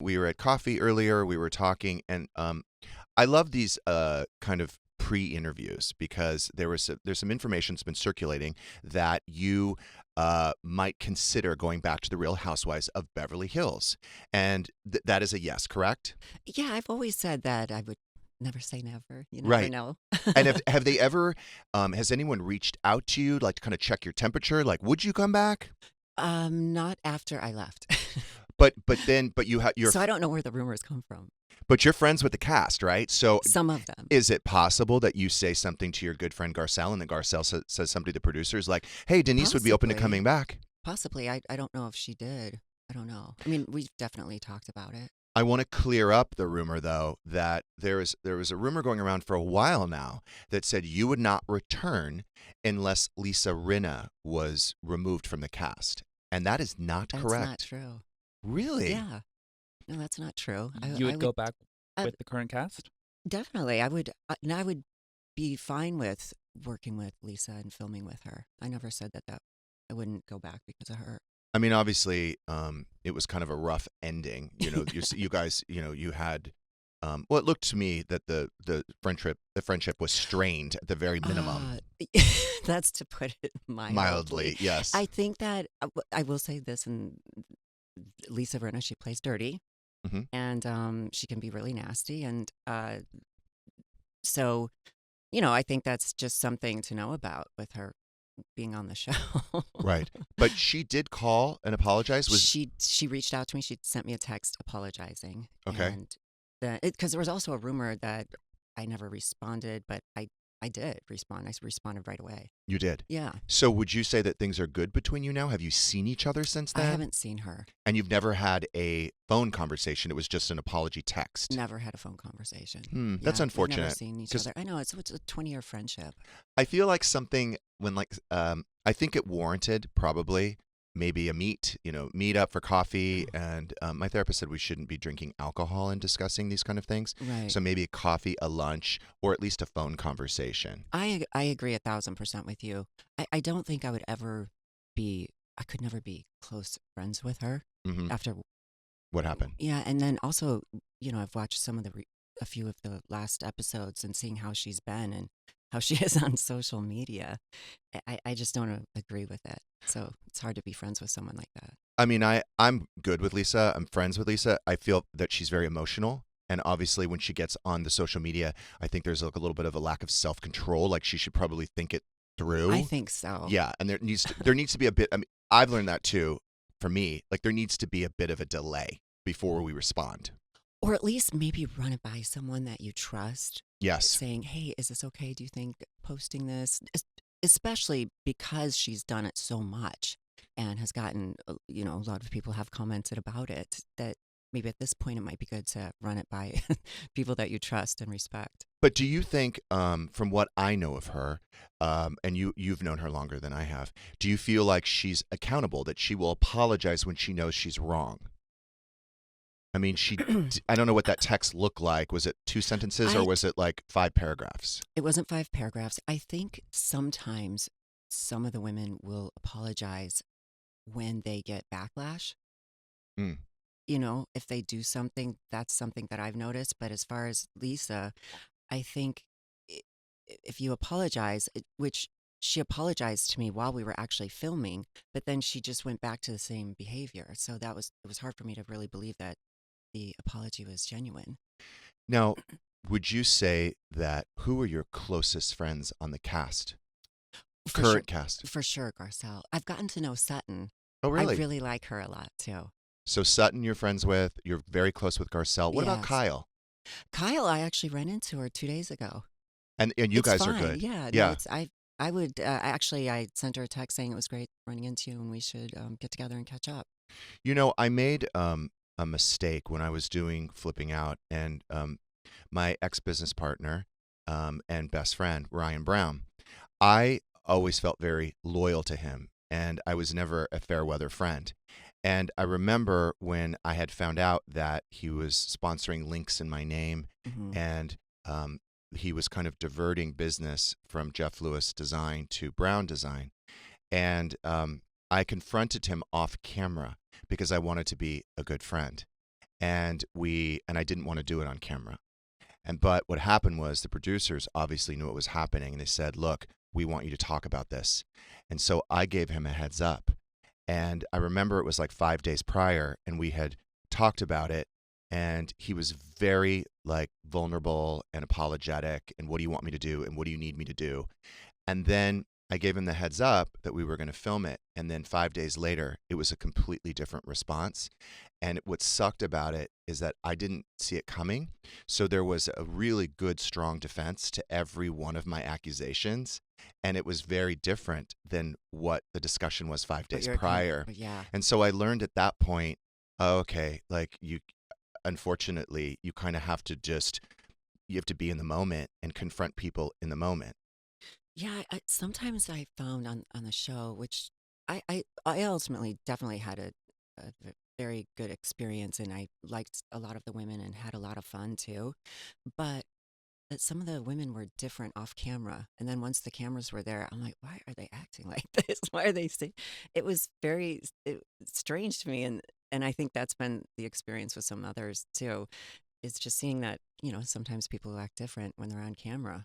we were at coffee earlier. We were talking, and I love these kind of pre-interviews because there's some information that's been circulating that you might consider going back to the Real Housewives of Beverly Hills, and that is a yes, correct? Yeah, I've always said that I would never say never. You never Right. know. And have they ever has anyone reached out to you like to kind of check your temperature? Like, would you come back? Not after I left. But you have So I don't know where the rumors come from. but you're friends with the cast, right? So Some of them. is it possible that you say something to your good friend Garcelle and then Garcelle says something to the producers like, "Hey, Denise would be open to coming Possibly. back"? Possibly. I don't know if she did. I don't know. I mean, we've definitely talked about it. I want to clear up the rumor though that there was a rumor going around for a while now that said you would not return unless Lisa Rinna was removed from the cast. And that is not That's not correct. true. Really? Yeah. No, that's not true. You I would would go back I, with the current cast? definitely. I would be fine with working with Lisa and filming with her. I never said that I wouldn't go back because of her. I mean, obviously, it was kind of a rough ending. You guys, you had. Well, it looked to me that the friendship was strained at the very minimum. That's to put it mildly. Mildly, yes. I think that I will say this, and Lisa Rinna, she plays dirty, Hmm. and she can be really nasty, and so I think that's just something to know about with her being on the show. Right, but she did call and apologize. Was She reached out to me. She sent me a text apologizing, okay. and because there was also a rumor that I never responded, but I did respond. I responded right away. You did. Yeah, So, would you say that things are good between you now? Have you seen each other since I then? haven't seen her. And you've never had a phone conversation. It was just an apology text. Never had a phone conversation. That's Yeah, we've never unfortunate. seen each 'Cause other. I know it's a 20-year friendship. I feel like something when I think it warranted probably maybe a meet up for coffee. And my therapist said we shouldn't be drinking alcohol and discussing these kind of things. Right. So maybe a coffee, a lunch, or at least a phone conversation. I agree 1,000% with you. I don't think I would ever be. I could never be close friends with her Hmm. after. What happened? Yeah, and then also, I've watched a few of the last episodes and seeing how she's been and how she is on social media. I just don't agree with it. So it's hard to be friends with someone like that. I mean, I'm good with Lisa. I'm friends with Lisa. I feel that she's very emotional. And obviously, when she gets on the social media, I think there's like a little bit of a lack of self control. Like she should probably think it through. I think so. Yeah, and there needs to be a bit. I mean, I've learned that too. For me, like there needs to be a bit of a delay before we respond. Or at least maybe run it by someone that you trust, Yes. saying, "Hey, is this okay? Do you think posting this?" Especially because she's done it so much and has gotten, a lot of people have commented about it. That maybe at this point it might be good to run it by people that you trust and respect. But do you think, from what I know of her, and you've known her longer than I have, do you feel like she's accountable, that she will apologize when she knows she's wrong? I mean, I don't know what that text looked like. Was it 2 sentences or I was it like 5 paragraphs? It wasn't 5 paragraphs. I think sometimes some of the women will apologize when they get backlash. Mm. If they do something, that's something that I've noticed. But as far as Lisa, I think i- if you apologize, which she apologized to me while we were actually filming, but then she just went back to the same behavior. So it was hard for me to really believe that the apology was genuine. Now, would you say that who are your closest friends on the cast? For sure, Current cast. for sure, Garcelle. I've gotten to know Sutton. Oh, I really? really like her a lot too. So Sutton, you're friends with. You're very close with Garcelle. What about Yes. Kyle? Kyle, I actually ran into her 2 days ago. And you It's guys are fine. good. Yeah, no, Yeah. I would actually I sent her a text saying it was great running into you and we should get together and catch up. I made a mistake when I was doing Flipping Out, and my ex-business partner and best friend, Ryan Brown, I always felt very loyal to him, and I was never a fair weather friend. And I remember when I had found out that he was sponsoring links in my name, Hmm. and he was kind of diverting business from Jeff Lewis Design to Brown Design. And I confronted him off camera because I wanted to be a good friend. and I didn't want to do it on camera. But what happened was the producers obviously knew what was happening, and they said, "Look, we want you to talk about this." And so I gave him a heads up. And I remember it was like 5 days prior, and we had talked about it, and he was very like vulnerable and apologetic, and what do you want me to do, and what do you need me to do? And then I gave him the heads up that we were going to film it. And then 5 days later, it was a completely different response. And what sucked about it is that I didn't see it coming. So there was a really good, strong defense to every one of my accusations. And it was very different than what the discussion was 5 days prior. Yeah. And so I learned at that point, oh, okay, like unfortunately, you kind of have to you have to be in the moment and confront people in the moment. Yeah, sometimes I found on the show, which I ultimately definitely had a very good experience, and I liked a lot of the women and had a lot of fun too. But that some of the women were different off camera, and then once the cameras were there, I'm like, why are they acting like this? Why are they saying? It was strange to me, and I think that's been the experience with some others too. It's just seeing that sometimes people act different when they're on camera.